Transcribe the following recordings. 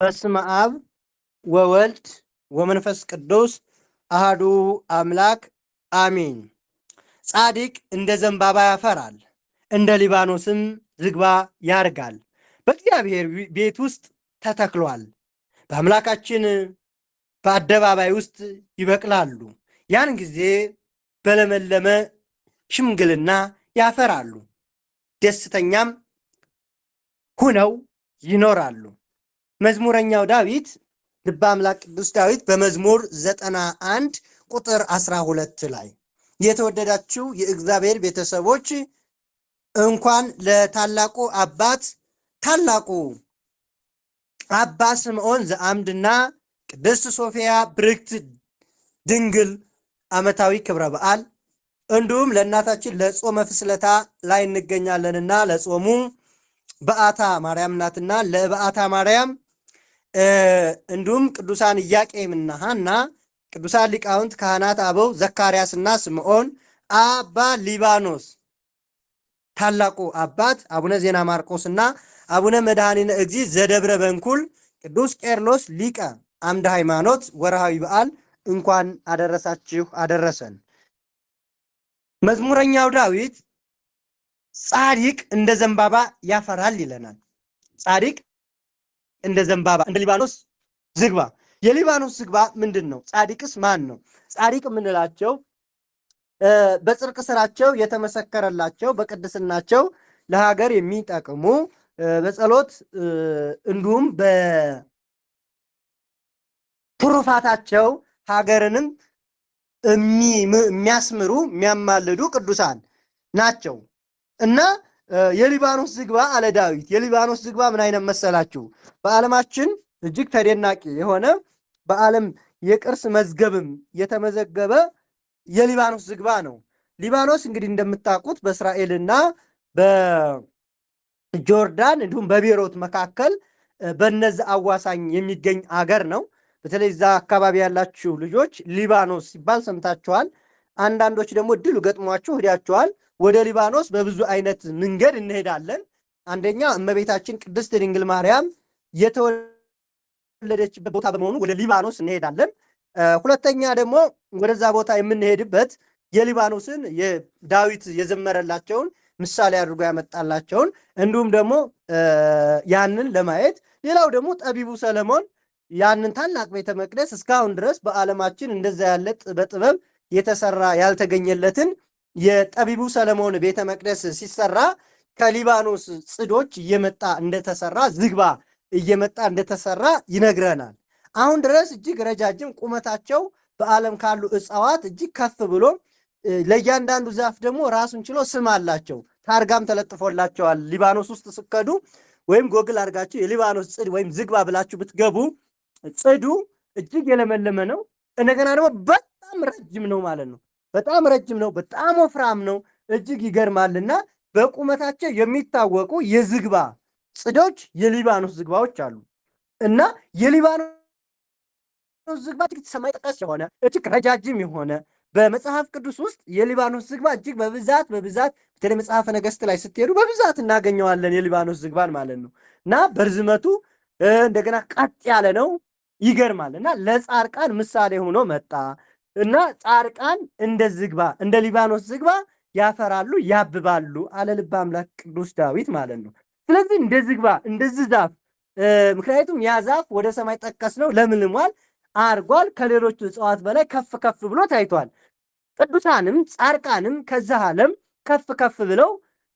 በስመ አብ ወወልድ ወመንፈስ ቅዱስ አሃዱ አምላክ አሜን። ጻድቅ እንደ ዘንባባ ያፈራል፣ እንደ ሊባኖስም ዝግባ ያርጋል። በእግዚአብሔር ቤት ውስጥ ተተክሏል። በአምላካችን በአደባባይ ውስጥ ይበቅላሉ። ያን ጊዜ በለመለመ ሽምግልና ያፈራሉ፣ ደስተኛም ሁነው ይኖራሉ። መዝሙረኛው ዳዊት ልበ አምላክ ቅዱስ ዳዊት በመዝሙር 91 ቁጥር 12 ላይ የተወደዳችሁ የእግዚአብሔር ቤተሰቦች እንኳን ለታላቁ አባት ታላቁ አባ ስምዖን ዘአምድና ቅድስት ሶፊያ ብርክት ድንግል ዓመታዊ ክብረ በዓል እንዲሁም ለእናታችን ለጾመ ፍስለታ ላይ እንገኛለንና ለጾሙ በዓታ ማርያም ናትና ለበዓታ ማርያም እንዲሁም ቅዱሳን ኢያቄምና ሐና ቅዱሳን ሊቃውንት ካህናት አበው ዘካርያስና ስምዖን አባ ሊባኖስ ታላቁ አባት አቡነ ዜና ማርቆስና አቡነ መድኃኒነ እግዚእ ዘደብረ በንኩል ቅዱስ ቄርሎስ ሊቀ አምደ ሃይማኖት ወርሃዊ በዓል እንኳን አደረሳችሁ አደረሰን። መዝሙረኛው ዳዊት ጻድቅ እንደ ዘንባባ ያፈራል ይለናል። ጻድቅ እንደ ዘንባባ እንደ ሊባኖስ ዝግባ። የሊባኖስ ዝግባ ምንድን ነው? ጻድቅስ ማን ነው? ጻድቅ የምንላቸው በጽድቅ ስራቸው የተመሰከረላቸው በቅድስናቸው ለሀገር የሚጠቅሙ በጸሎት እንዲሁም በትሩፋታቸው ሀገርንም የሚያስምሩ የሚያማልዱ ቅዱሳን ናቸው እና የሊባኖስ ዝግባ አለ ዳዊት። የሊባኖስ ዝግባ ምን አይነት መሰላችሁ? በዓለማችን እጅግ ተደናቂ የሆነ በዓለም የቅርስ መዝገብም የተመዘገበ የሊባኖስ ዝግባ ነው። ሊባኖስ እንግዲህ እንደምታውቁት በእስራኤልና በጆርዳን እንዲሁም በቤሮት መካከል በነዚህ አዋሳኝ የሚገኝ አገር ነው። በተለይ እዛ አካባቢ ያላችሁ ልጆች ሊባኖስ ሲባል ሰምታችኋል። አንዳንዶች ደግሞ እድሉ ገጥሟችሁ ሂዳችኋል። ወደ ሊባኖስ በብዙ አይነት መንገድ እንሄዳለን። አንደኛ እመቤታችን ቅድስት ድንግል ማርያም የተወለደችበት ቦታ በመሆኑ ወደ ሊባኖስ እንሄዳለን። ሁለተኛ ደግሞ ወደዛ ቦታ የምንሄድበት የሊባኖስን የዳዊት የዘመረላቸውን ምሳሌ አድርጎ ያመጣላቸውን እንዲሁም ደግሞ ያንን ለማየት ሌላው ደግሞ ጠቢቡ ሰለሞን ያንን ታላቅ ቤተ መቅደስ እስካሁን ድረስ በዓለማችን እንደዛ ያለ በጥበብ የተሰራ ያልተገኘለትን የጠቢቡ ሰለሞን ቤተ መቅደስ ሲሰራ ከሊባኖስ ጽዶች እየመጣ እንደተሰራ ዝግባ እየመጣ እንደተሰራ ይነግረናል። አሁን ድረስ እጅግ ረጃጅም ቁመታቸው በዓለም ካሉ እጽዋት እጅግ ከፍ ብሎ ለእያንዳንዱ ዛፍ ደግሞ ራሱን ችሎ ስም አላቸው፣ ታርጋም ተለጥፎላቸዋል። ሊባኖስ ውስጥ ስከዱ ወይም ጎግል አድርጋችሁ የሊባኖስ ጽድ ወይም ዝግባ ብላችሁ ብትገቡ ጽዱ እጅግ የለመለመ ነው። እንደገና ደግሞ በጣም ረጅም ነው ማለት ነው። በጣም ረጅም ነው፣ በጣም ወፍራም ነው። እጅግ ይገርማልና በቁመታቸው የሚታወቁ የዝግባ ጽዶች የሊባኖስ ዝግባዎች አሉ እና የሊባኖስ ዝግባ እጅግ ሰማይ ጠቀስ የሆነ እጅግ ረጃጅም የሆነ በመጽሐፍ ቅዱስ ውስጥ የሊባኖስ ዝግባ እጅግ በብዛት በተለይ መጽሐፈ ነገሥት ላይ ስትሄዱ በብዛት እናገኘዋለን የሊባኖስ ዝግባን ማለት ነው እና በርዝመቱ እንደገና ቀጥ ያለ ነው። ይገርማል እና ለጻርቃን ምሳሌ ሆኖ መጣ እና ጻርቃን እንደ ዝግባ እንደ ሊባኖስ ዝግባ ያፈራሉ ያብባሉ አለ ልበ አምላክ ቅዱስ ዳዊት ማለት ነው። ስለዚህ እንደ ዝግባ እንደዚህ ዛፍ ምክንያቱም ያ ዛፍ ወደ ሰማይ ጠቀስ ነው፣ ለምልሟል፣ አርጓል፣ ከሌሎቹ እጽዋት በላይ ከፍ ከፍ ብሎ ታይቷል። ቅዱሳንም ጻርቃንም ከዚህ ዓለም ከፍ ከፍ ብለው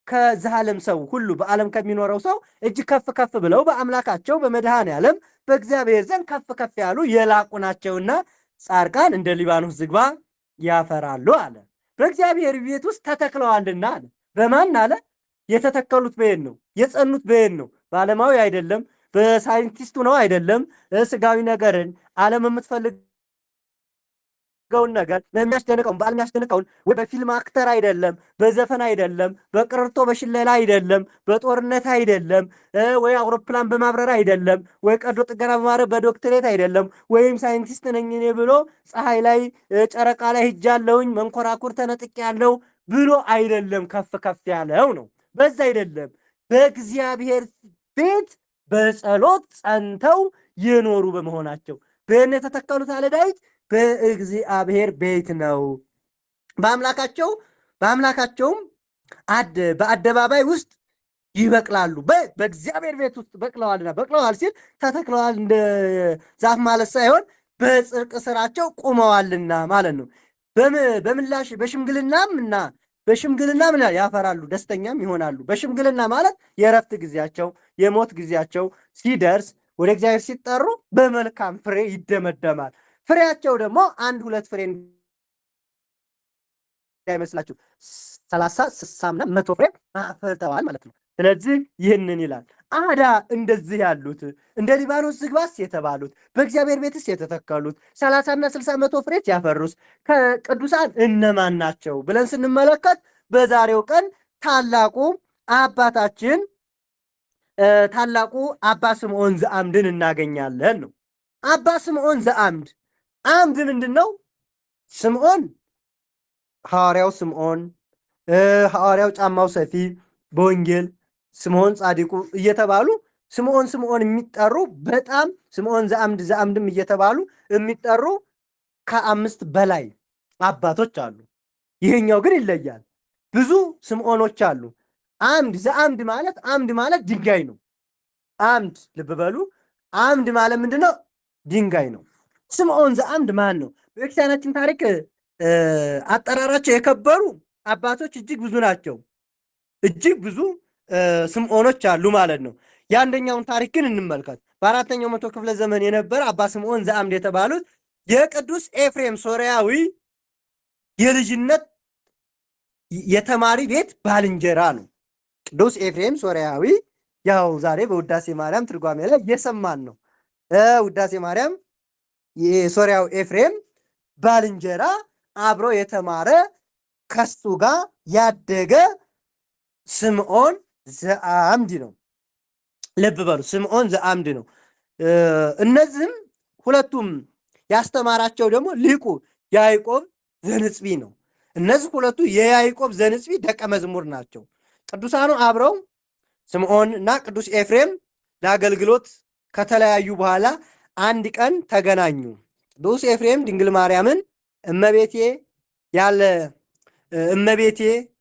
ከዚህ ዓለም ሰው ሁሉ በዓለም ከሚኖረው ሰው እጅግ ከፍ ከፍ ብለው በአምላካቸው በመድኃኔ ዓለም በእግዚአብሔር ዘንድ ከፍ ከፍ ያሉ የላቁ ናቸውና ጻርቃን እንደ ሊባኖስ ዝግባ ያፈራሉ አለ። በእግዚአብሔር ቤት ውስጥ ተተክለዋልና አለ። በማን አለ? የተተከሉት በየት ነው? የጸኑት በየት ነው? በዓለማዊ አይደለም፣ በሳይንቲስቱ ነው አይደለም። ስጋዊ ነገርን ዓለም የምትፈልገውን ነገር በሚያስደንቀውን በዓለም የሚያስደንቀውን ወይ በፊልም አክተር አይደለም፣ በዘፈን አይደለም፣ በቅርርቶ በሽለላ አይደለም፣ በጦርነት አይደለም፣ ወይ አውሮፕላን በማብረር አይደለም፣ ወይ ቀዶ ጥገና በማድረግ በዶክትሬት አይደለም፣ ወይም ሳይንቲስት ነኝ እኔ ብሎ ፀሐይ ላይ ጨረቃ ላይ ሂጃለሁኝ መንኮራኩር ተነጥቅ ያለው ብሎ አይደለም። ከፍ ከፍ ያለው ነው። በዛ አይደለም። በእግዚአብሔር ቤት በጸሎት ጸንተው የኖሩ በመሆናቸው በእነ የተተከሉት አለ ዳዊት በእግዚአብሔር ቤት ነው። በአምላካቸውም በአደባባይ ውስጥ ይበቅላሉ። በእግዚአብሔር ቤት ውስጥ በቅለዋልና፣ በቅለዋል ሲል ተተክለዋል እንደ ዛፍ ማለት ሳይሆን በጽድቅ ስራቸው ቁመዋልና ማለት ነው። በምላሽ በሽምግልናም ያፈራሉ፣ ደስተኛም ይሆናሉ። በሽምግልና ማለት የእረፍት ጊዜያቸው የሞት ጊዜያቸው ሲደርስ ወደ እግዚአብሔር ሲጠሩ በመልካም ፍሬ ይደመደማል። ፍሬያቸው ደግሞ 1-2 ፍሬ እንዳይመስላችሁ 30፣ 60 እና 100 ፍሬ አፍርተዋል ማለት ነው። ስለዚህ ይህንን ይላል። አዳ እንደዚህ ያሉት እንደ ሊባኖስ ዝግባስ የተባሉት በእግዚአብሔር ቤትስ የተተከሉት 30 እና 60 100 ፍሬ ያፈሩስ ከቅዱሳን እነማን ናቸው ብለን ስንመለከት በዛሬው ቀን ታላቁ አባ ስምዖን ዘአምድን እናገኛለን ነው። አባ ስምዖን ዘአምድ ምንድን ነው? ስምዖን ሐዋርያው ስምዖን፣ ሐዋርያው ጫማው ሰፊ፣ በወንጌል ስምዖን ጻድቁ እየተባሉ ስምዖን የሚጠሩ በጣም ስምዖን ዘአምድም እየተባሉ የሚጠሩ ከ5 በላይ አባቶች አሉ። ይሄኛው ግን ይለያል። ብዙ ስምዖኖች አሉ። ዘአምድ ማለት ድንጋይ ነው። አምድ ልብ በሉ። አምድ ማለት ምንድነው? ድንጋይ ነው። ስምዖን ዘአምድ ማን ነው? በቤተክርስቲያናችን ታሪክ አጠራራቸው የከበሩ አባቶች እጅግ ብዙ ናቸው። እጅግ ብዙ ስምዖኖች አሉ ማለት ነው። የአንደኛውን ታሪክ ግን እንመልከት። በ4ኛው መቶ ክፍለ ዘመን የነበረ አባ ስምዖን ዘአምድ የተባሉት የቅዱስ ኤፍሬም ሶርያዊ የልጅነት የተማሪ ቤት ባልንጀራ ነው። ቅዱስ ኤፍሬም ሶርያዊ ያው ዛሬ በውዳሴ ማርያም ትርጓሜ ላይ እየሰማን ነው። ውዳሴ ማርያም የሶርያው ኤፍሬም ባልንጀራ አብሮ የተማረ ከሱ ጋር ያደገ ስምዖን ዘአምድ ነው። ልብ በሉ፣ ስምዖን ዘአምድ ነው። እነዚህም ሁለቱም ያስተማራቸው ደግሞ ሊቁ ያዕቆብ ዘንጽቢ ነው። እነዚህ ሁለቱ የያዕቆብ ዘንጽቢ ደቀ መዝሙር ናቸው። ቅዱሳኑ አብረው ስምዖን እና ቅዱስ ኤፍሬም ለአገልግሎት ከተለያዩ በኋላ አንድ ቀን ተገናኙ። ቅዱስ ኤፍሬም ድንግል ማርያምን እመቤቴ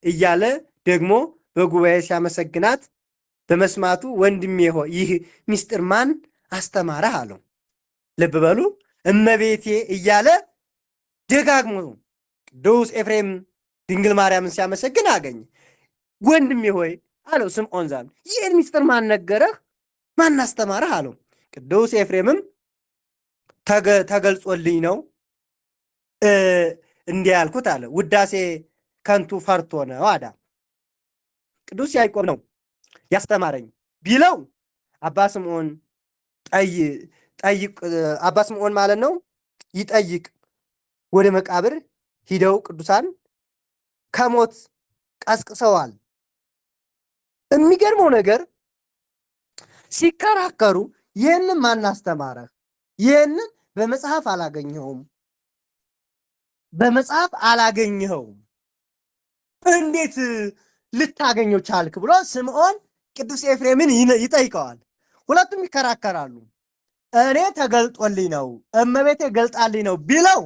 እያለ ደግሞ በጉባኤ ሲያመሰግናት በመስማቱ ወንድሜ ሆይ ይህ ምስጢር ማን አስተማረህ አለው። ልብ በሉ፣ እመቤቴ እያለ ደጋግሞ ቅዱስ ኤፍሬም ድንግል ማርያምን ሲያመሰግን አገኘ። ወንድሜ ሆይ አለው ስምዖን ዘአምድ፣ ይህን ምስጢር ማን ነገረህ? ማን አስተማረህ አለው። ቅዱስ ኤፍሬምም ተገልጾልኝ ነው እንዲህ ያልኩት አለ። ውዳሴ ከንቱ ፈርቶ ነው አዳ ቅዱስ ያዕቆብ ነው ያስተማረኝ ቢለው አባ ስምዖን ማለት ነው ይጠይቅ። ወደ መቃብር ሂደው ቅዱሳን ከሞት ቀስቅሰዋል። የሚገርመው ነገር ሲከራከሩ ይህንን ማን አስተማረህ? ይህንን በመጽሐፍ አላገኘኸውም፣ እንዴት ልታገኘው ቻልክ ብሎ ስምዖን ቅዱስ ኤፍሬምን ይጠይቀዋል። ሁለቱም ይከራከራሉ። እኔ ተገልጦልኝ ነው እመቤቴ ገልጣልኝ ነው ቢለው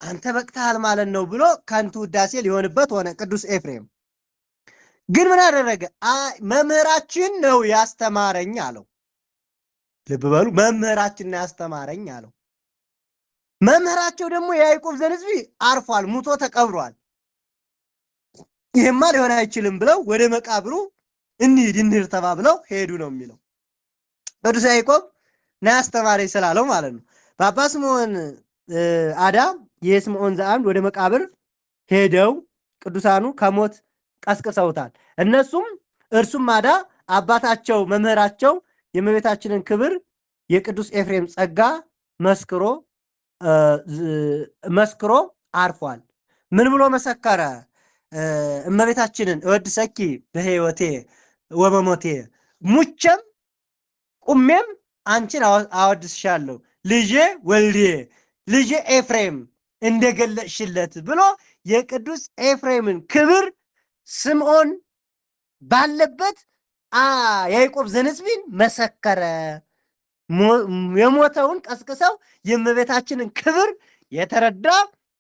አንተ በቅተሃል ማለት ነው ብሎ ከንቱ ውዳሴ ሊሆንበት ሆነ። ቅዱስ ኤፍሬም ግን ምን አደረገ? መምህራችን ነው ያስተማረኝ አለው። ልብ በሉ፣ መምህራችን ነው ያስተማረኝ አለው። መምህራቸው ደግሞ የያዕቆብ ዘንጽቢ አርፏል፣ ሙቶ ተቀብሯል። ይህማ ሊሆን አይችልም ብለው ወደ መቃብሩ እንሂድ ተባብለው ሄዱ ነው የሚለው። ቅዱስ ያዕቆብ ነው ያስተማረኝ ስላለው ማለት ነው። በአባ ስምዖን አዳ የስምዖን ዘአምድ ወደ መቃብር ሄደው ቅዱሳኑ ከሞት ቀስቅሰውታል። እርሱም አዳ አባታቸው መምህራቸው የእመቤታችንን ክብር የቅዱስ ኤፍሬም ጸጋ መስክሮ አርፏል። ምን ብሎ መሰከረ? እመቤታችንን እወድሰኪ በሕይወቴ ወበሞቴ፣ ሙቼም ቁሜም አንቺን አወድስሻለሁ ልጄ ወልዴ ልጄ ኤፍሬም እንደገለጽሽለት ብሎ የቅዱስ ኤፍሬምን ክብር ስምዖን ባለበት ያዕቆብ ዘንስቢን መሰከረ። የሞተውን ቀስቅሰው የእመቤታችንን ክብር የተረዳ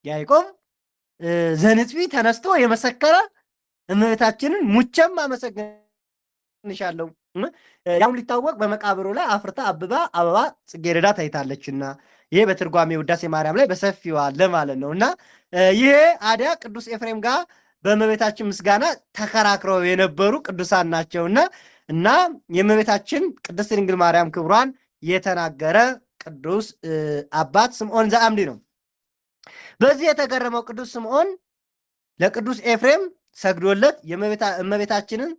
ያዕቆብ ዘንስቢ ተነስቶ የመሰከረ እመቤታችንን ሙቸም አመሰግንሻለሁ ያም ሊታወቅ በመቃብሩ ላይ አፍርታ አብባ አበባ ጽጌረዳ ታይታለችና ይሄ በትርጓሜ ውዳሴ ማርያም ላይ በሰፊው አለ ማለት ነው። እና ይሄ አዲያ ቅዱስ ኤፍሬም ጋር በእመቤታችን ምስጋና ተከራክረው የነበሩ ቅዱሳን ናቸውና እና የእመቤታችን ቅድስት ድንግል ማርያም ክብሯን የተናገረ ቅዱስ አባት ስምዖን ዘአምዲ ነው። በዚህ የተገረመው ቅዱስ ስምዖን ለቅዱስ ኤፍሬም ሰግዶለት የእመቤታችንን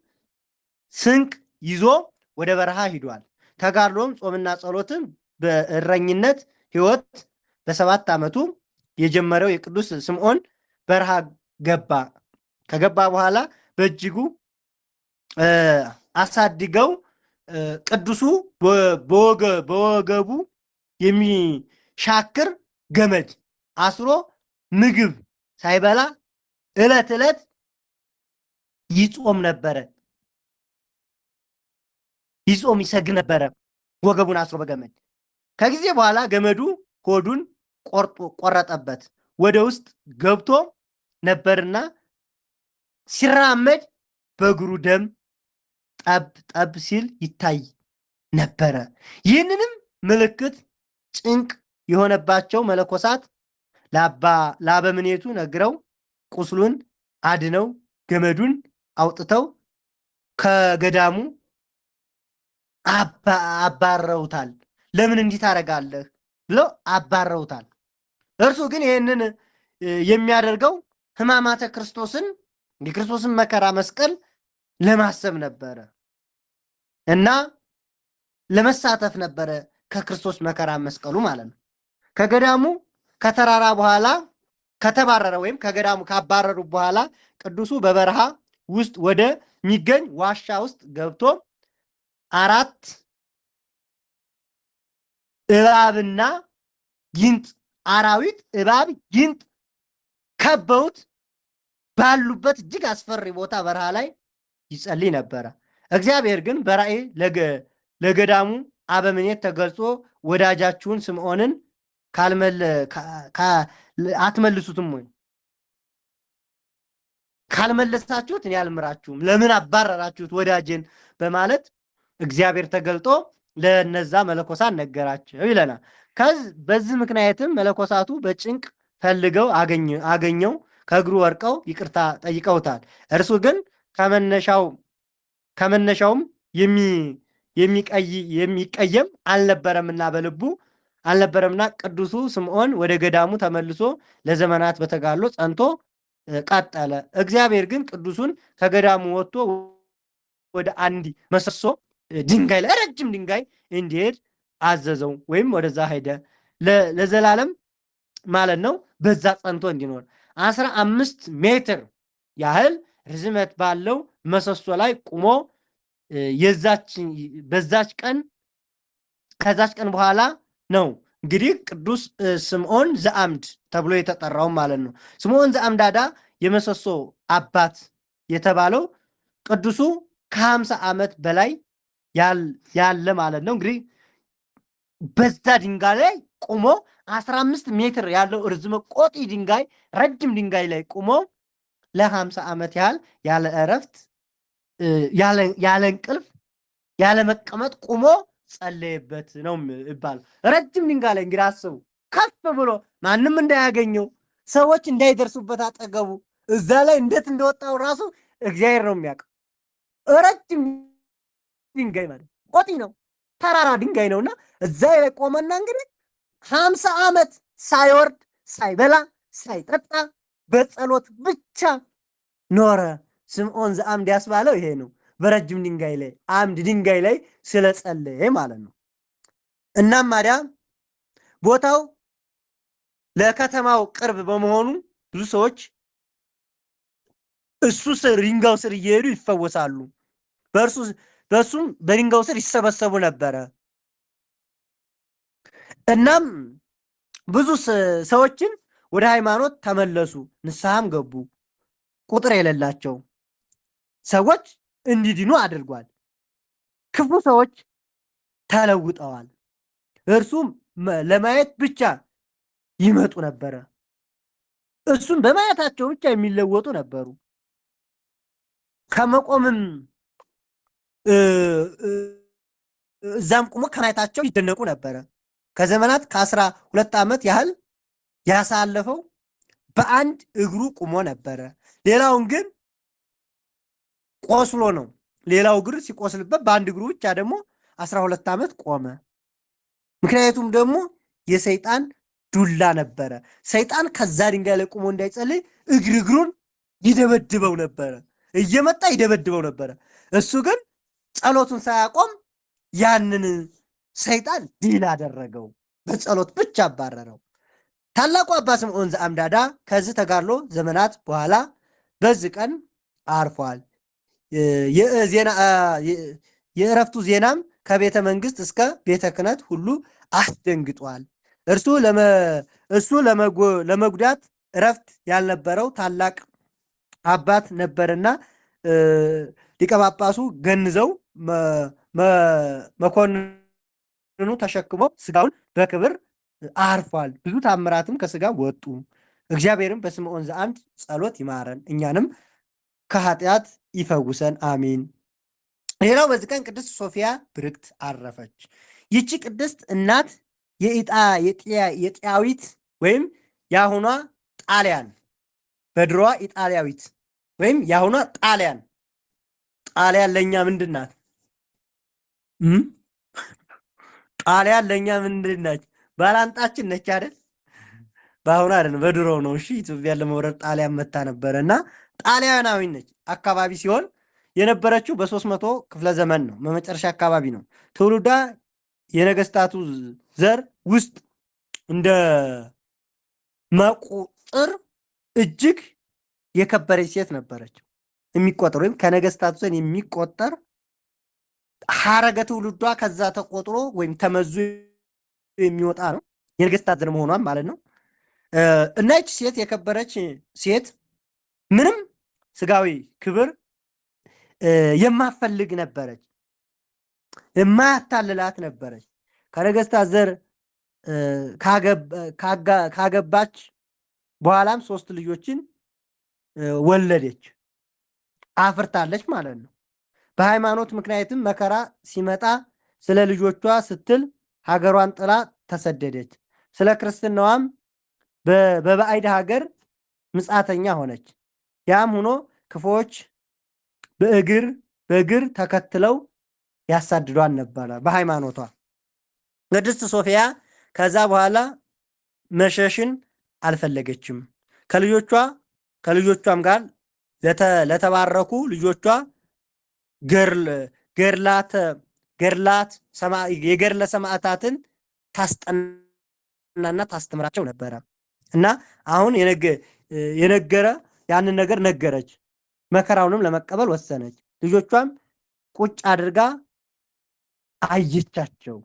ስንቅ ይዞ ወደ በረሃ ሂዷል። ተጋድሎም ጾምና ጸሎትን በእረኝነት ሕይወት በ7 ዓመቱ የጀመረው የቅዱስ ስምዖን በረሃ ገባ። ከገባ በኋላ በእጅጉ አሳድገው ቅዱሱ በወገቡ የሚሻክር ገመድ አስሮ ምግብ ሳይበላ ዕለት ዕለት ይጾም ነበረ። ይጾም ይሰግድ ነበረ ወገቡን አስሮ በገመድ። ከጊዜ በኋላ ገመዱ ሆዱን ቆረጠበት። ወደ ውስጥ ገብቶ ነበርና ሲራመድ በእግሩ ደም ጠብ ጠብ ሲል ይታይ ነበረ። ይህንንም ምልክት ጭንቅ የሆነባቸው መነኮሳት ለአበምኔቱ ነግረው ቁስሉን አድነው ገመዱን አውጥተው ከገዳሙ አባረውታል። ለምን እንዲህ ታደርጋለህ ብለው አባረውታል። እርሱ ግን ይህንን የሚያደርገው ሕማማተ ክርስቶስን የክርስቶስን መከራ መስቀል ለማሰብ ነበረ እና ለመሳተፍ ነበረ። ከክርስቶስ መከራ መስቀሉ ማለት ነው። ከገዳሙ ከተራራ በኋላ ከተባረረ ወይም ከገዳሙ ካባረሩ በኋላ ቅዱሱ በበረሃ ውስጥ ወደ ሚገኝ ዋሻ ውስጥ ገብቶ 4 እባብና ጊንጥ አራዊት እባብ ጊንጥ ከበውት ባሉበት እጅግ አስፈሪ ቦታ በረሃ ላይ ይጸልይ ነበረ። እግዚአብሔር ግን በራእይ ለገዳሙ አበምኔት ተገልጾ ወዳጃችሁን ስምዖንን አትመልሱትም ወይ? ካልመለሳችሁት እኔ አልምራችሁም፣ ለምን አባረራችሁት ወዳጄን? በማለት እግዚአብሔር ተገልጦ ለነዛ መለኮሳት ነገራቸው ይለናል። በዚህ ምክንያትም መለኮሳቱ በጭንቅ ፈልገው አገኘው ከእግሩ ወርቀው ይቅርታ ጠይቀውታል። እርሱ ግን ከመነሻውም የሚቀየም አልነበረምና በልቡ አልነበረምና ቅዱሱ ስምዖን ወደ ገዳሙ ተመልሶ ለዘመናት በተጋድሎ ጸንቶ ቀጠለ። እግዚአብሔር ግን ቅዱሱን ከገዳሙ ወጥቶ ወደ አንድ መሰሶ ድንጋይ ላይ ረጅም ድንጋይ እንዲሄድ አዘዘው፣ ወይም ወደዛ ሄደ ለዘላለም ማለት ነው። በዛ ጸንቶ እንዲኖር 15 ሜትር ያህል ርዝመት ባለው መሰሶ ላይ ቁሞ ከዛች ቀን በኋላ ነው እንግዲህ ቅዱስ ስምዖን ዘአምድ ተብሎ የተጠራው ማለት ነው። ስምዖን ዘአምዳዳ የመሰሶ አባት የተባለው ቅዱሱ ከ50 ዓመት በላይ ያለ ማለት ነው። እንግዲህ በዛ ድንጋይ ላይ ቁሞ 15 ሜትር ያለው ርዝመት ቆጢ ድንጋይ ረጅም ድንጋይ ላይ ቁሞ ለ50 ዓመት ያህል ያለ እረፍት ያለ እንቅልፍ ያለ መቀመጥ ቁሞ ጸለየበት ነው ይባላል። ረጅም ድንጋይ ላይ እንግዲህ አስቡ፣ ከፍ ብሎ ማንም እንዳያገኘው ሰዎች እንዳይደርሱበት አጠገቡ እዛ ላይ እንዴት እንደወጣው ራሱ እግዚአብሔር ነው የሚያውቀው። ረጅም ድንጋይ ማለት ቆጢ ነው፣ ተራራ ድንጋይ ነውና እዛ ላይ ቆመና እንግዲህ 50 ዓመት ሳይወርድ ሳይበላ ሳይጠጣ በጸሎት ብቻ ኖረ። ስምዖን ዘአምድ ያስባለው ይሄ ነው። በረጅም ድንጋይ ላይ አምድ ድንጋይ ላይ ስለጸለየ ማለት ነው። እናም ማዲያ ቦታው ለከተማው ቅርብ በመሆኑ ብዙ ሰዎች እሱ ስር ድንጋዩ ስር እየሄዱ ይፈወሳሉ። በእሱም በድንጋዩ ስር ይሰበሰቡ ነበረ። እናም ብዙ ሰዎችን ወደ ሃይማኖት ተመለሱ፣ ንስሐም ገቡ። ቁጥር የሌላቸው ሰዎች እንዲድኑ አድርጓል። ክፉ ሰዎች ተለውጠዋል። እርሱም ለማየት ብቻ ይመጡ ነበረ። እሱም በማየታቸው ብቻ የሚለወጡ ነበሩ። ከመቆምም እዛም ቁሞ ከማየታቸው ይደነቁ ነበረ። ከዘመናት ከ12 ዓመት ያህል ያሳለፈው በአንድ እግሩ ቁሞ ነበረ። ሌላውን ግን ቆስሎ ነው። ሌላው እግር ሲቆስልበት በአንድ እግሩ ብቻ ደግሞ 12 ዓመት ቆመ። ምክንያቱም ደግሞ የሰይጣን ዱላ ነበረ። ሰይጣን ከዛ ድንጋይ ላይ ቁሞ እንዳይጸልይ እግሩን ይደበድበው ነበረ፣ እየመጣ ይደበድበው ነበረ። እሱ ግን ጸሎቱን ሳያቆም ያንን ሰይጣን ድል አደረገው፣ በጸሎት ብቻ አባረረው። ታላቁ አባ ስምዖን ዘአምዳዳ ከዚህ ተጋድሎ ዘመናት በኋላ በዚህ ቀን አርፏል። የእረፍቱ ዜናም ከቤተ መንግስት እስከ ቤተ ክህነት ሁሉ አስደንግጧል። እርሱ ለመጉዳት እረፍት ያልነበረው ታላቅ አባት ነበርና ሊቀ ጳጳሱ ገንዘው መኮንኑ ተሸክሞ ስጋውን በክብር አርፏል። ብዙ ታምራትም ከስጋ ወጡ። እግዚአብሔርም በስምዖን ዘአምድ ጸሎት ይማረን፣ እኛንም ከኃጢአት ይፈውሰን፣ አሚን። ሌላው በዚህ ቀን ቅድስት ሶፊያ ብርክት አረፈች። ይቺ ቅድስት እናት የጥያዊት ወይም የአሁኗ ጣሊያን፣ በድሮዋ ኢጣሊያዊት ወይም የአሁኗ ጣሊያን። ጣሊያን ለእኛ ምንድን ናት? ጣሊያን ለእኛ ምንድን ናች? ባላንጣችን ነች አይደል? በአሁኑ አይደለም፣ በድሮ ነው። እሺ፣ ኢትዮጵያን ለመውረድ ጣሊያን መታ ነበረ እና ጣሊያናዊ ነች። አካባቢ ሲሆን የነበረችው በ300 ክፍለ ዘመን ነው፣ በመጨረሻ አካባቢ ነው። ትውልዷ የነገስታቱ ዘር ውስጥ እንደ መቁጥር እጅግ የከበረች ሴት ነበረች። የሚቆጠር ወይም ከነገስታቱ ዘር የሚቆጠር ሀረገ ትውልዷ ከዛ ተቆጥሮ ወይም ተመዙ የሚወጣ ነው። የነገስታት ዘር መሆኗን ማለት ነው። እና ይች ሴት የከበረች ሴት ምንም ስጋዊ ክብር የማፈልግ ነበረች፣ የማያታልላት ነበረች። ከነገስታት ዘር ካገባች በኋላም 3 ልጆችን ወለደች፣ አፍርታለች ማለት ነው። በሃይማኖት ምክንያትም መከራ ሲመጣ ስለ ልጆቿ ስትል ሀገሯን ጥላ ተሰደደች። ስለ ክርስትናዋም በባዕድ ሀገር ምጻተኛ ሆነች። ያም ሆኖ ክፉዎች በእግር ተከትለው ያሳድዷን ነበረ በሃይማኖቷ። ቅድስት ሶፊያ ከዛ በኋላ መሸሽን አልፈለገችም። ከልጆቿም ጋር ለተባረኩ ልጆቿ የገድለ ሰማዕታትን ታስጠናና ታስተምራቸው ነበረ እና አሁን የነገረ ያንን ነገር ነገረች። መከራውንም ለመቀበል ወሰነች። ልጆቿም ቁጭ አድርጋ አየቻቸው።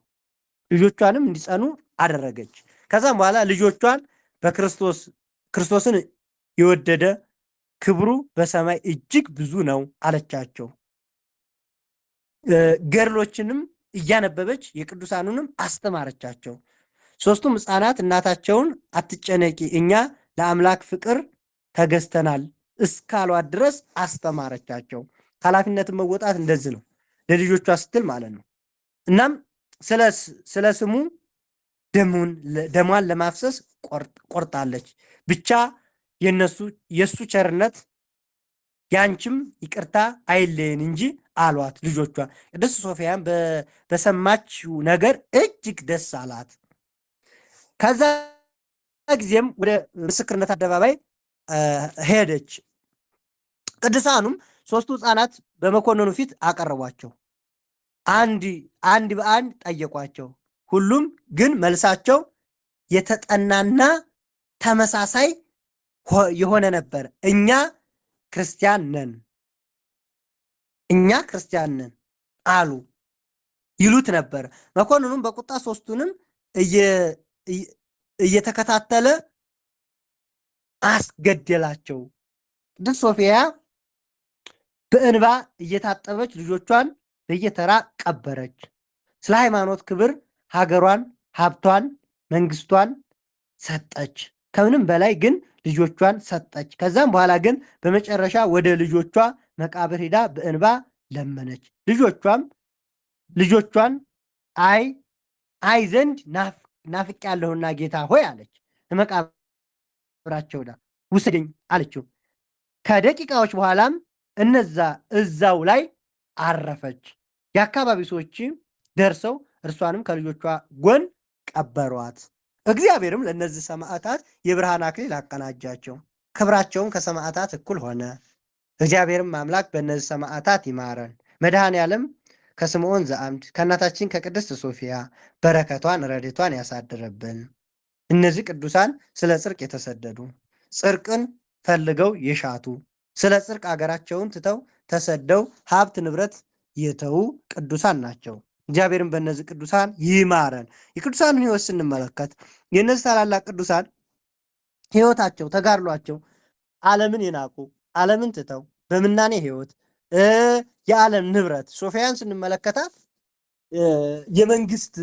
ልጆቿንም እንዲጸኑ አደረገች። ከዛም በኋላ ልጆቿን ክርስቶስን የወደደ ክብሩ በሰማይ እጅግ ብዙ ነው አለቻቸው። ገድሎችንም እያነበበች የቅዱሳኑንም አስተማረቻቸው። 3ቱም ሕፃናት እናታቸውን አትጨነቂ፣ እኛ ለአምላክ ፍቅር ተገዝተናል እስካሏት ድረስ አስተማረቻቸው። ኃላፊነትን መወጣት እንደዚህ ነው፣ ለልጆቿ ስትል ማለት ነው። እናም ስለ ስሙ ደሟን ለማፍሰስ ቆርጣለች። ብቻ የእሱ ቸርነት ያንቺም ይቅርታ አይለየን እንጂ አሏት ልጆቿ። ቅድስት ሶፊያን በሰማችው ነገር እጅግ ደስ አላት። ከዛ ጊዜም ወደ ምስክርነት አደባባይ ሄደች። ቅዱሳኑም 3ቱ ሕፃናት በመኮንኑ ፊት አቀረቧቸው። አንድ በአንድ ጠየቋቸው። ሁሉም ግን መልሳቸው የተጠናና ተመሳሳይ የሆነ ነበር። እኛ ክርስቲያን ነን አሉ ይሉት ነበር። መኮንኑም በቁጣ 3ቱንም እየተከታተለ አስገደላቸው። ቅድስት ሶፊያ በእንባ እየታጠበች ልጆቿን በየተራ ቀበረች። ስለ ሃይማኖት ክብር ሀገሯን፣ ሀብቷን፣ መንግስቷን ሰጠች። ከምንም በላይ ግን ልጆቿን ሰጠች። ከዛም በኋላ ግን በመጨረሻ ወደ ልጆቿ መቃብር ሂዳ በእንባ ለመነች። ልጆቿን አይ ዘንድ ናፍቄያለሁና ጌታ ሆይ አለች። መቃብራቸው ዳ ውሰደኝ አለችው። ከደቂቃዎች በኋላም እዛው ላይ አረፈች። የአካባቢ ሰዎች ደርሰው እርሷንም ከልጆቿ ጎን ቀበሯት። እግዚአብሔርም ለእነዚህ ሰማዕታት የብርሃን አክሊል አቀናጃቸው፣ ክብራቸውም ከሰማዕታት እኩል ሆነ። እግዚአብሔርም አምላክ በእነዚህ ሰማዕታት ይማረን። መድኃኔ ዓለም ከስምዖን ዘአምድ ከእናታችን ከቅድስት ሶፊያ በረከቷን ረድኤቷን ያሳድረብን። እነዚህ ቅዱሳን ስለ ጽድቅ የተሰደዱ ጽድቅን ፈልገው የሻቱ ስለ ጽድቅ አገራቸውን ትተው ተሰደው ሀብት ንብረት የተዉ ቅዱሳን ናቸው። እግዚአብሔርን በእነዚህ ቅዱሳን ይማረን። የቅዱሳንን ሕይወት ስንመለከት የእነዚህ ታላላቅ ቅዱሳን ሕይወታቸው ተጋድሏቸው ዓለምን የናቁ ዓለምን ትተው በምናኔ ሕይወት የዓለም ንብረት ሶፊያን ስንመለከታት የመንግስት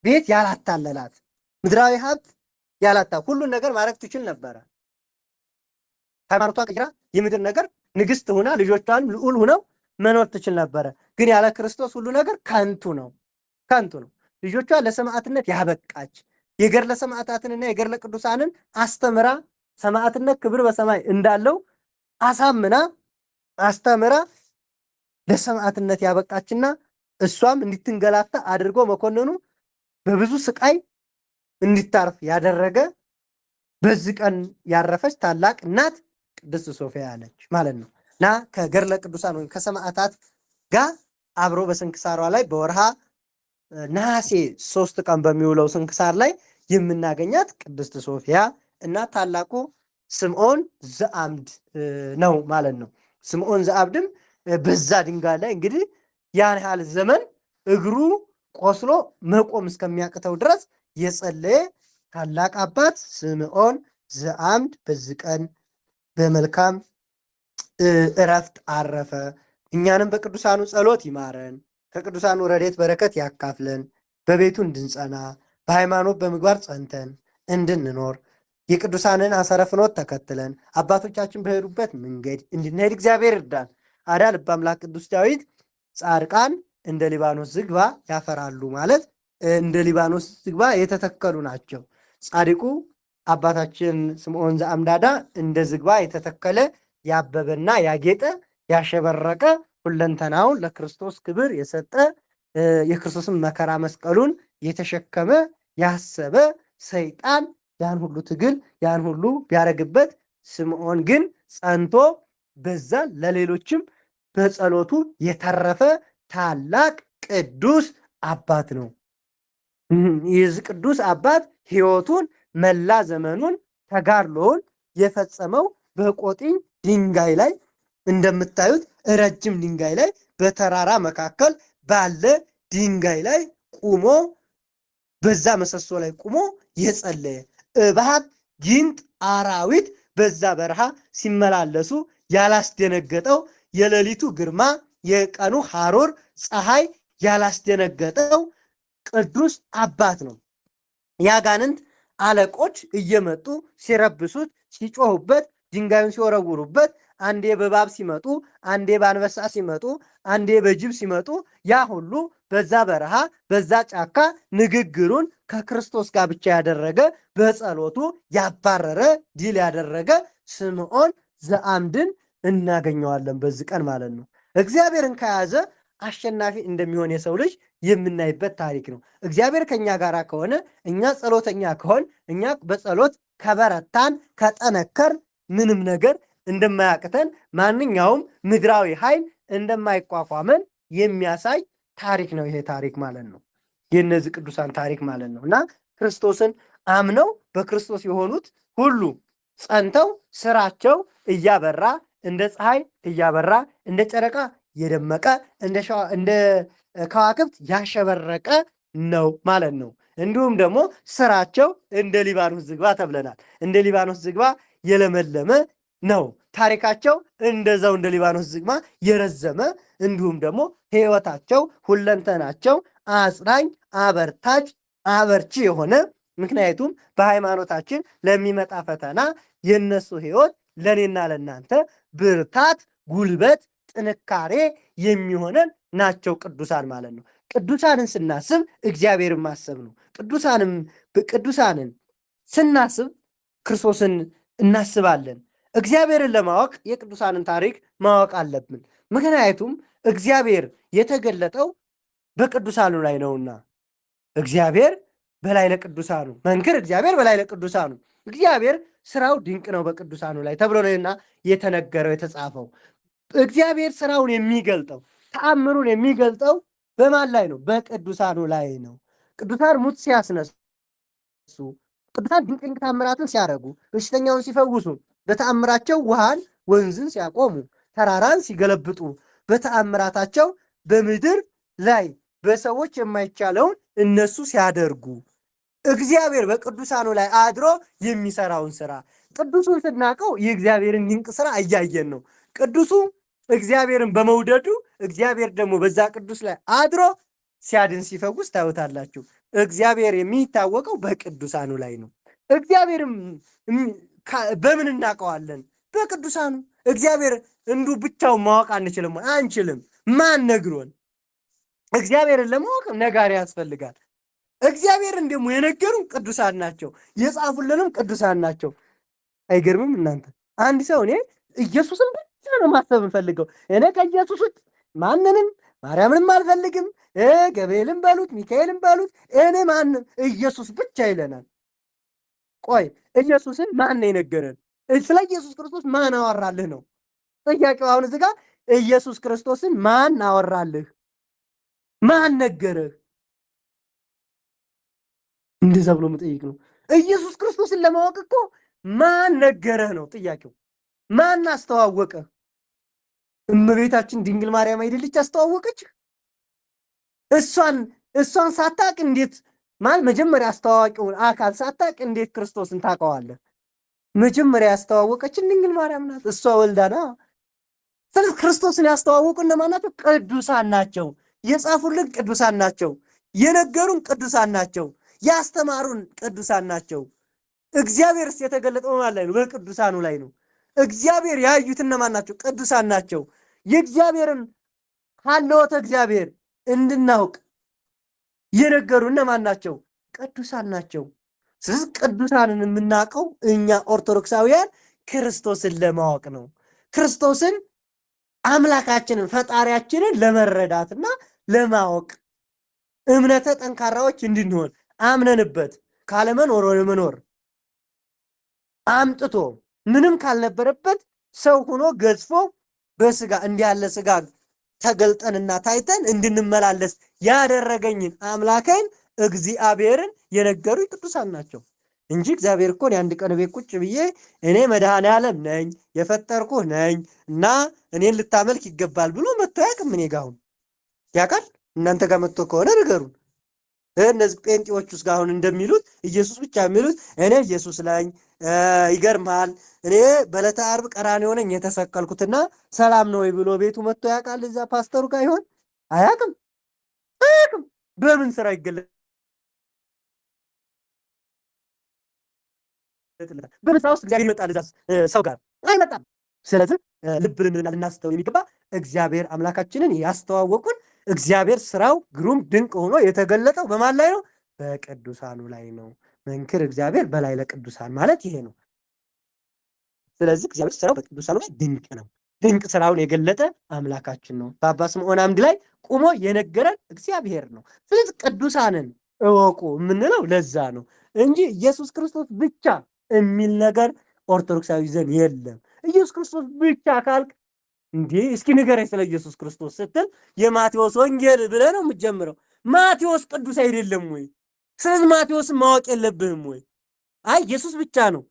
ቤት ያላታለላት ምድራዊ ሀብት ሁሉን ነገር ማድረግ ትችል ነበረ። ሃይማኖቷ ቀይራ የምድር ነገር ንግስት ሆና ልጆቿን ልዑል ሆነው መኖር ትችል ነበረ። ግን ያለ ክርስቶስ ሁሉ ነገር ከንቱ ነው። ልጆቿ ለሰማዕትነት ያበቃች የገድለ ሰማዕታትንና የገድለ ቅዱሳንን አስተምራ ሰማዕትነት ክብር በሰማይ እንዳለው አስተምራ ለሰማዕትነት ያበቃችና እሷም እንድትንገላታ አድርጎ መኮንኑ በብዙ ስቃይ እንድታርፍ ያደረገ በዚህ ቀን ያረፈች ታላቅ እናት ቅድስት ሶፊያ ነች ማለት ነው። እና ከገድለ ቅዱሳን ወይም ከሰማዕታት ጋር አብሮ በስንክሳሯ ላይ በወርሃ ነሐሴ 3 ቀን በሚውለው ስንክሳር ላይ የምናገኛት ቅድስት ሶፊያ እና ታላቁ ስምዖን ዘአምድ ነው ማለት ነው። ስምዖን ዘአምድም በዛ ድንጋይ ላይ እንግዲህ ያን ያህል ዘመን እግሩ ቆስሎ መቆም እስከሚያቅተው ድረስ የጸለየ ታላቅ አባት ስምዖን ዘአምድ በዚህ ቀን በመልካም እረፍት አረፈ። እኛንም በቅዱሳኑ ጸሎት ይማረን፣ ከቅዱሳኑ ረድኤት በረከት ያካፍለን፣ በቤቱ እንድንጸና በሃይማኖት በምግባር ጸንተን እንድንኖር የቅዱሳንን አሰረ ፍኖት ተከትለን አባቶቻችን በሄዱበት መንገድ እንድንሄድ እግዚአብሔር ይርዳን። አዳ ልበ አምላክ ቅዱስ ዳዊት ጻድቃን እንደ ሊባኖስ ዝግባ ያፈራሉ ማለት እንደ ሊባኖስ ዝግባ የተተከሉ ናቸው። ጻድቁ አባታችን ስምዖን ዘአምዳዳ እንደ ዝግባ የተተከለ ያበበና ያጌጠ ያሸበረቀ ሁለንተናውን ለክርስቶስ ክብር የሰጠ የክርስቶስን መከራ መስቀሉን የተሸከመ ያሰበ ሰይጣን ያን ሁሉ ትግል ያን ሁሉ ቢያደርግበት ስምዖን ግን ጸንቶ በዛ ለሌሎችም በጸሎቱ የተረፈ ታላቅ ቅዱስ አባት ነው። ይህ ቅዱስ አባት ሕይወቱን መላ ዘመኑን ተጋድሎውን የፈጸመው በቆጢኝ ድንጋይ ላይ እንደምታዩት ረጅም ድንጋይ ላይ በተራራ መካከል ባለ ድንጋይ ላይ ቁሞ በዛ ምሰሶ ላይ ቁሞ የጸለየ እባብ፣ ጊንጥ፣ አራዊት በዛ በረሃ ሲመላለሱ ያላስደነገጠው የሌሊቱ ግርማ የቀኑ ሐሩር ፀሐይ ያላስደነገጠው ቅዱስ አባት ነው። ያጋንንት አለቆች እየመጡ ሲረብሱት ሲጮሁበት ድንጋዩን ሲወረውሩበት አንዴ በእባብ ሲመጡ አንዴ በአንበሳ ሲመጡ አንዴ በጅብ ሲመጡ ያ ሁሉ በዛ በረሃ በዛ ጫካ ንግግሩን ከክርስቶስ ጋር ብቻ ያደረገ በጸሎቱ ያባረረ ድል ያደረገ ስምዖን ዘአምድን እናገኘዋለን በዚህ ቀን ማለት ነው። እግዚአብሔርን ከያዘ አሸናፊ እንደሚሆን የሰው ልጅ የምናይበት ታሪክ ነው። እግዚአብሔር ከኛ ጋር ከሆነ እኛ ጸሎተኛ ከሆን እኛ በጸሎት ከበረታን ከጠነከር ምንም ነገር እንደማያቅተን ማንኛውም ምድራዊ ኃይል እንደማይቋቋመን የሚያሳይ ታሪክ ነው ይሄ ታሪክ ማለት ነው። የእነዚህ ቅዱሳን ታሪክ ማለት ነው እና ክርስቶስን አምነው በክርስቶስ የሆኑት ሁሉ ጸንተው ስራቸው እያበራ እንደ ፀሐይ እያበራ እንደ ጨረቃ የደመቀ እንደ ከዋክብት ያሸበረቀ ነው ማለት ነው። እንዲሁም ደግሞ ስራቸው እንደ ሊባኖስ ዝግባ ተብለናል። እንደ ሊባኖስ ዝግባ የለመለመ ነው ታሪካቸው እንደዛው እንደ ሊባኖስ ዝግማ የረዘመ እንዲሁም ደግሞ ሕይወታቸው ሁለንተናቸው አጽናኝ፣ አበርታች፣ አበርቺ የሆነ ምክንያቱም በሃይማኖታችን ለሚመጣ ፈተና የነሱ ሕይወት ለእኔና ለእናንተ ብርታት፣ ጉልበት፣ ጥንካሬ የሚሆነን ናቸው ቅዱሳን ማለት ነው። ቅዱሳንን ስናስብ እግዚአብሔርን ማሰብ ነው። ቅዱሳንን ስናስብ ክርስቶስን እናስባለን። እግዚአብሔርን ለማወቅ የቅዱሳንን ታሪክ ማወቅ አለብን። ምክንያቱም እግዚአብሔር የተገለጠው በቅዱሳኑ ላይ ነውና እግዚአብሔር በላይ ለቅዱሳኑ መንክር እግዚአብሔር በላይ ለቅዱሳኑ እግዚአብሔር ስራው ድንቅ ነው በቅዱሳኑ ላይ ተብሎ ነውና የተነገረው የተጻፈው። እግዚአብሔር ስራውን የሚገልጠው ተአምሩን የሚገልጠው በማን ላይ ነው? በቅዱሳኑ ላይ ነው። ቅዱሳን ሙት ሲያስነሱ፣ ቅዱሳን ድንቅ ድንቅ ተአምራትን ሲያደርጉ፣ በሽተኛውን ሲፈውሱ፣ በተአምራቸው ውሃን ወንዝን ሲያቆሙ፣ ተራራን ሲገለብጡ፣ በተአምራታቸው በምድር ላይ በሰዎች የማይቻለውን እነሱ ሲያደርጉ እግዚአብሔር በቅዱሳኑ ላይ አድሮ የሚሰራውን ስራ ቅዱሱን ስናቀው የእግዚአብሔርን ድንቅ ስራ እያየን ነው። ቅዱሱ እግዚአብሔርን በመውደዱ እግዚአብሔር ደግሞ በዛ ቅዱስ ላይ አድሮ ሲያድን ሲፈውስ ታዩታላችሁ። እግዚአብሔር የሚታወቀው በቅዱሳኑ ላይ ነው። እግዚአብሔርም በምን እናውቀዋለን? በቅዱሳኑ። እግዚአብሔር እንዱ ብቻውን ማወቅ አንችልም። ማን ነግሮን? እግዚአብሔርን ለማወቅ ነጋሪ ያስፈልጋል። እግዚአብሔርን ደግሞ የነገሩን ቅዱሳን ናቸው፣ የጻፉልንም ቅዱሳን ናቸው። አይገርምም እናንተ? አንድ ሰው እኔ ኢየሱስን ብቻ ነው ማሰብ እንፈልገው፣ እኔ ከኢየሱስ ውጭ ማንንም ማርያምንም አልፈልግም፣ ገብርኤልም በሉት ሚካኤልም በሉት እኔ ማንም ኢየሱስ ብቻ ይለናል። ቆይ ኢየሱስን ማን ነው የነገረን? ስለ ኢየሱስ ክርስቶስ ማን አወራልህ ነው ጥያቄው። አሁን እዚህ ጋር ኢየሱስ ክርስቶስን ማን አወራልህ? ማን ነገረህ? እንደዛ ብሎ መጠየቅ ነው። ኢየሱስ ክርስቶስን ለማወቅ እኮ ማን ነገረህ ነው ጥያቄው። ማን አስተዋወቀ? እመቤታችን ድንግል ማርያም አይደለች አስተዋወቀች? እሷን ሳታቅ እንዴት መጀመሪያ አስተዋዋቂውን አካል ሳታቅ እንዴት ክርስቶስን ታውቀዋለህ? መጀመሪያ ያስተዋወቀችን ድንግል ማርያም ናት። እሷ ወልዳና። ስለዚህ ክርስቶስን ያስተዋወቁ እነማን ናቸው? ቅዱሳን ናቸው። የጻፉልን ቅዱሳን ናቸው። የነገሩን ቅዱሳን ናቸው። ያስተማሩን ቅዱሳን ናቸው። እግዚአብሔርስ የተገለጠው ማን ላይ ነው? በቅዱሳኑ ላይ ነው። እግዚአብሔር ያዩት እነማን ናቸው? ቅዱሳን ናቸው። የእግዚአብሔርን ሀልዎተ እግዚአብሔር እንድናውቅ የነገሩ እነማን ናቸው? ቅዱሳን ናቸው። ስለዚህ ቅዱሳንን የምናውቀው እኛ ኦርቶዶክሳውያን ክርስቶስን ለማወቅ ነው። ክርስቶስን አምላካችንን ፈጣሪያችንን ለመረዳትና ለማወቅ እምነተ ጠንካራዎች እንድንሆን አምነንበት ካለመኖር ወደ መኖር አምጥቶ ምንም ካልነበረበት ሰው ሆኖ ገዝፎ በስጋ እንዲህ ያለ ስጋ ተገልጠንና ታይተን እንድንመላለስ ያደረገኝን አምላኬን እግዚአብሔርን የነገሩ ቅዱሳን ናቸው እንጂ እግዚአብሔር እኮ የአንድ ቀን ቤት ቁጭ ብዬ እኔ መድኃኔ ዓለም ነኝ የፈጠርኩህ ነኝ እና እኔን ልታመልክ ይገባል ብሎ መጥቶ ያውቅም? እኔ ጋር አሁን ያውቃል? እናንተ ጋር መጥቶ ከሆነ ንገሩን። እነዚህ ጴንጤዎች ውስጥ አሁን እንደሚሉት ኢየሱስ ብቻ የሚሉት እኔ ኢየሱስ ነኝ፣ ይገርማል፣ እኔ በዕለተ ዓርብ ቀራንዮ ነኝ የተሰቀልኩትና ሰላም ነው ብሎ ቤቱ መጥቶ ያውቃል? እዛ ፓስተሩ ጋር ይሆን? አያውቅም። በምን ስራ ይገለጥ? በምሳ ውስጥ እግዚአብሔር ይመጣል እዛ ሰው ጋር አይመጣም። ስለዚህ ልብ ልንልና ልናስተው የሚገባ እግዚአብሔር አምላካችንን ያስተዋወቁን እግዚአብሔር ስራው ግሩም ድንቅ ሆኖ የተገለጠው በማን ላይ ነው? በቅዱሳኑ ላይ ነው። መንክር እግዚአብሔር በላይ ለቅዱሳን ማለት ይሄ ነው። ስለዚህ እግዚአብሔር ስራው በቅዱሳኑ ላይ ድንቅ ነው። ድንቅ ስራውን የገለጠ አምላካችን ነው። በአባ ስምዖን አምድ ላይ ቁሞ የነገረን እግዚአብሔር ነው። ስለዚህ ቅዱሳንን እወቁ የምንለው ለዛ ነው እንጂ ኢየሱስ ክርስቶስ ብቻ የሚል ነገር ኦርቶዶክሳዊ ዘንድ የለም። ኢየሱስ ክርስቶስ ብቻ ካልክ እንዴ እስኪ ንገረኝ ስለ ኢየሱስ ክርስቶስ ስትል የማቴዎስ ወንጌል ብለህ ነው የምትጀምረው። ማቴዎስ ቅዱስ አይደለም ወይ? ስለዚህ ማቴዎስን ማወቅ የለብህም ወይ? አይ ኢየሱስ ብቻ ነው።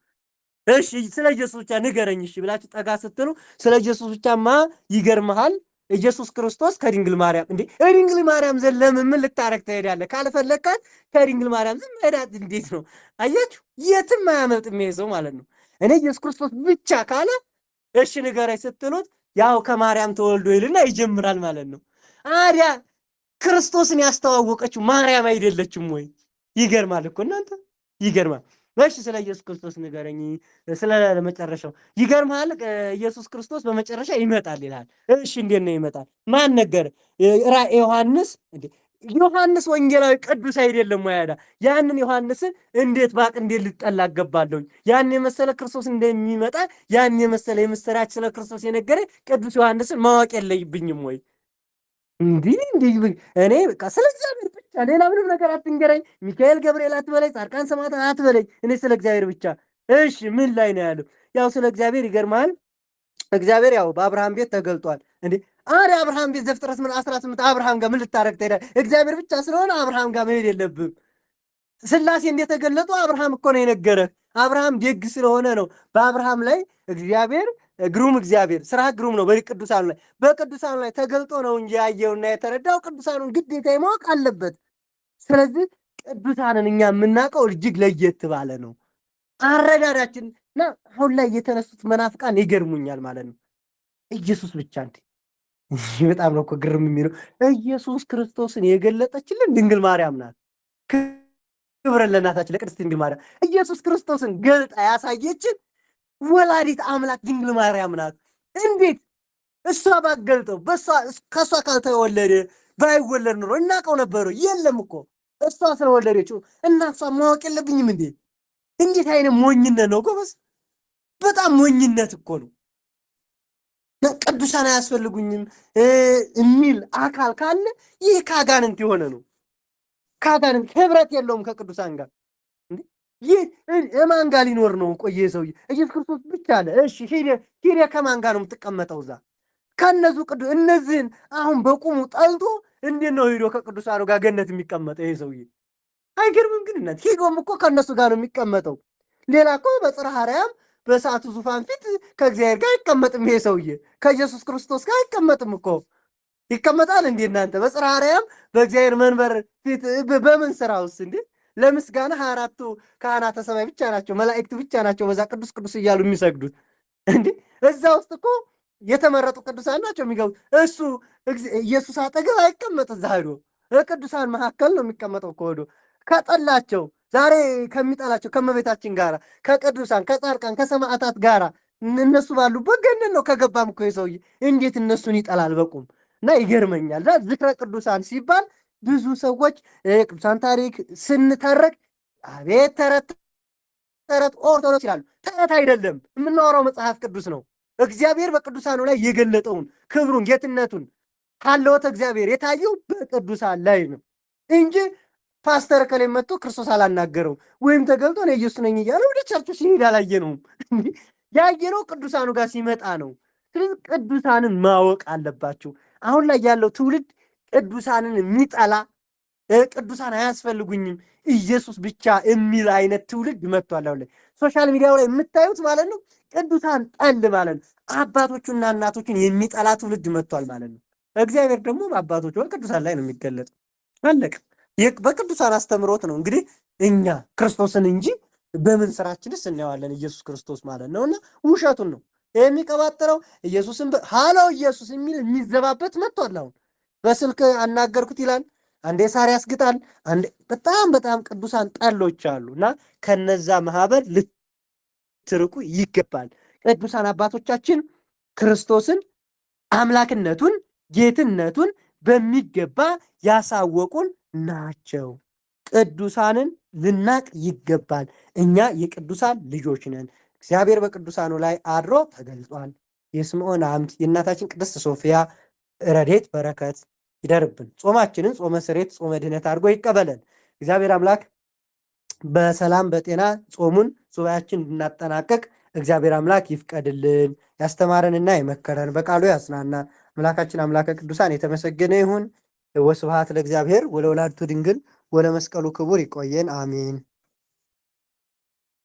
እሺ ስለ ኢየሱስ ብቻ ንገረኝ እሺ ብላችሁ ጠጋ ስትሉ ስለ ኢየሱስ ብቻማ ይገርምሃል። ኢየሱስ ክርስቶስ ከድንግል ማርያም እንዴ ድንግል ማርያም ዘንድ ለምን ምን ልታረግ ትሄዳለህ? ካልፈለግካት ከድንግል ማርያም ዘንድ መሄዳት እንዴት ነው? አያችሁ የትም አያመልጥም ይሄ ሰው ማለት ነው። እኔ ኢየሱስ ክርስቶስ ብቻ ካለ እሺ ንገረኝ ስትሉት ያው ከማርያም ተወልዶ ይልና ይጀምራል ማለት ነው። አዲያ ክርስቶስን ያስተዋወቀችው ማርያም አይደለችም ወይ? ይገርማል እኮ እናንተ ይገርማል። እሺ ስለ ኢየሱስ ክርስቶስ ንገረኝ፣ ስለ መጨረሻው ይገርማል። ኢየሱስ ክርስቶስ በመጨረሻ ይመጣል ይላል። እሺ እንዴት ነው ይመጣል? ማን ነገር ዮሐንስ እንዴ? ዮሐንስ ወንጌላዊ ቅዱስ አይደለም ወይ? ያንን ዮሐንስን እንዴት ባቅ እንዴት ልጠላ አገባለሁኝ? ያን የመሰለ ክርስቶስ እንደሚመጣ ያን የመሰለ የምስራች ስለ ክርስቶስ የነገረ ቅዱስ ዮሐንስን ማወቅ የለይብኝም ወይ? እንዲህ እኔ በቃ ስለ እግዚአብሔር ብቻ ሌላ ምንም ነገር አትንገረኝ። ሚካኤል ገብርኤል አትበለኝ፣ ጻድቃን ሰማዕታት አትበለኝ። እኔ ስለ እግዚአብሔር ብቻ። እሺ ምን ላይ ነው ያለው? ያው ስለ እግዚአብሔር ይገርማል። እግዚአብሔር ያው በአብርሃም ቤት ተገልጧል። እንዴ አብርሃም ቤት ዘፍጥረት 18 አብርሃም ጋር ምን ልታረግ ትሄዳለህ? እግዚአብሔር ብቻ ስለሆነ አብርሃም ጋር መሄድ የለብም። ስላሴ እንደተገለጡ አብርሃም እኮ ነው የነገረህ። አብርሃም ደግ ስለሆነ ነው በአብርሃም ላይ እግዚአብሔር ግሩም እግዚአብሔር ስራ ግሩም ነው። በቅዱሳኑ ላይ ተገልጦ ነው እንጂ ያየውና የተረዳው ቅዱሳኑን ግዴታ ማወቅ አለበት። ስለዚህ ቅዱሳንን እኛ የምናውቀው እጅግ ለየት ባለ ነው አረዳዳችን እና አሁን ላይ የተነሱት መናፍቃን ይገርሙኛል ማለት ነው። ኢየሱስ ብቻ እንዴ በጣም ነው እኮ ግርም የሚለው። ኢየሱስ ክርስቶስን የገለጠችልን ድንግል ማርያም ናት። ክብር ለእናታችን ለቅድስት ድንግል ማርያም። ኢየሱስ ክርስቶስን ገልጣ ያሳየችን ወላዲት አምላክ ድንግል ማርያም ናት። እንዴት እሷ ባገልጠው ከእሷ ካልተወለደ ባይወለድ ኖሮ እናውቀው ነበረ? የለም እኮ እሷ ስለወለደችው እና እሷ ማወቅ የለብኝም እንዴ? እንዴት አይነት ሞኝነት ነው ጎበዝ! በጣም ሞኝነት እኮ ነው። ቅዱሳን አያስፈልጉኝም የሚል አካል ካለ ይህ ካጋንንት የሆነ ነው። ካጋንንት ህብረት የለውም ከቅዱሳን ጋር። ይህ ማን ጋር ሊኖር ነው? ቆየ ሰውዬ ኢየሱስ ክርስቶስ ብቻ አለ። እሺ ሄደ ከማን ጋር ነው የምትቀመጠው? እዛ ከነዙ እነዚህን አሁን በቁሙ ጠልቶ እንዴት ነው ሄዶ ከቅዱሳኑ ጋር ገነት የሚቀመጠው? ይሄ ሰውዬ አይገርምም? ግን እናት ሄዶም እኮ ከነሱ ጋር ነው የሚቀመጠው። ሌላ እኮ በጽርሐ አርያም በሰዓቱ ዙፋን ፊት ከእግዚአብሔር ጋር አይቀመጥም። ይሄ ሰውዬ ከኢየሱስ ክርስቶስ ጋር አይቀመጥም እኮ። ይቀመጣል እንዴ እናንተ? በጽርሐ አርያም በእግዚአብሔር መንበር ፊት በምን ስራ ውስጥ እንዴ? ለምስጋና 24ቱ ካህናተ ሰማይ ብቻ ናቸው፣ መላእክት ብቻ ናቸው በዛ ቅዱስ ቅዱስ እያሉ የሚሰግዱት እንዴ። እዛ ውስጥ እኮ የተመረጡ ቅዱሳን ናቸው የሚገቡት። እሱ ኢየሱስ አጠገብ አይቀመጥ፣ እዛ ሄዶ ቅዱሳን መካከል ነው የሚቀመጠው እኮ ሄዶ። ከጠላቸው ዛሬ ከሚጠላቸው ከመቤታችን ጋራ ከቅዱሳን ከጻድቃን ከሰማዕታት ጋራ እነሱ ባሉበት ገነት ነው። ከገባም እኮ የሰውዬ እንዴት እነሱን ይጠላል በቁም እና ይገርመኛል። ዝክረ ቅዱሳን ሲባል ብዙ ሰዎች ቅዱሳን ታሪክ ስንተረክ አቤት ተረት ኦርቶዶክስ ይላሉ። ተረት አይደለም የምናወራው መጽሐፍ ቅዱስ ነው። እግዚአብሔር በቅዱሳኑ ላይ የገለጠውን ክብሩን ጌትነቱን ሀለወተ እግዚአብሔር የታየው በቅዱሳን ላይ ነው እንጂ ፓስተር ከላይ መጥቶ ክርስቶስ አላናገረው ወይም ተገልጦ ነው ኢየሱስ ነኝ እያለ ወደ ቸርቹ ሲሄድ አላየነውም። ያየነው ቅዱሳኑ ጋር ሲመጣ ነው። ስለዚህ ቅዱሳንን ማወቅ አለባቸው። አሁን ላይ ያለው ትውልድ ቅዱሳንን የሚጠላ ቅዱሳን አያስፈልጉኝም ኢየሱስ ብቻ የሚል አይነት ትውልድ መጥቷል። አሁን ላይ ሶሻል ሚዲያው ላይ የምታዩት ማለት ነው ቅዱሳን ጠል ማለት ነው። አባቶቹና እናቶችን የሚጠላ ትውልድ መጥቷል ማለት ነው። እግዚአብሔር ደግሞ በአባቶቹ በቅዱሳን ላይ ነው የሚገለጥ። አለቀ። በቅዱሳን አስተምሮት ነው እንግዲህ እኛ ክርስቶስን እንጂ በምን ስራችንስ እናየዋለን ኢየሱስ ክርስቶስ ማለት ነውና ውሸቱን ነው የሚቀባጥረው። ኢየሱስን ሃሎ ኢየሱስ የሚል የሚዘባበት መጥቷል። አሁን በስልክ አናገርኩት ይላል፣ አንዴ ሳር ያስግጣል፣ አንዴ በጣም ቅዱሳን ጠሎች አሉና ከነዛ ማህበር ልትርቁ ይገባል። ቅዱሳን አባቶቻችን ክርስቶስን አምላክነቱን ጌትነቱን በሚገባ ያሳወቁን ናቸው። ቅዱሳንን ልናቅ ይገባል። እኛ የቅዱሳን ልጆች ነን። እግዚአብሔር በቅዱሳኑ ላይ አድሮ ተገልጧል። የስምዖን አምድ የእናታችን ቅድስት ሶፊያ ረድኤት በረከት ይደርብን። ጾማችንን ጾመ ስሬት ጾመ ድህነት አድርጎ ይቀበለን። እግዚአብሔር አምላክ በሰላም በጤና ጾሙን ሱባኤያችን እንድናጠናቀቅ እግዚአብሔር አምላክ ይፍቀድልን። ያስተማረንና የመከረን በቃሉ ያጽናና አምላካችን አምላከ ቅዱሳን የተመሰገነ ይሁን። ወስብሐት ለእግዚአብሔር ወለወላዲቱ ድንግል ወለመስቀሉ ክቡር። ይቆየን። አሜን።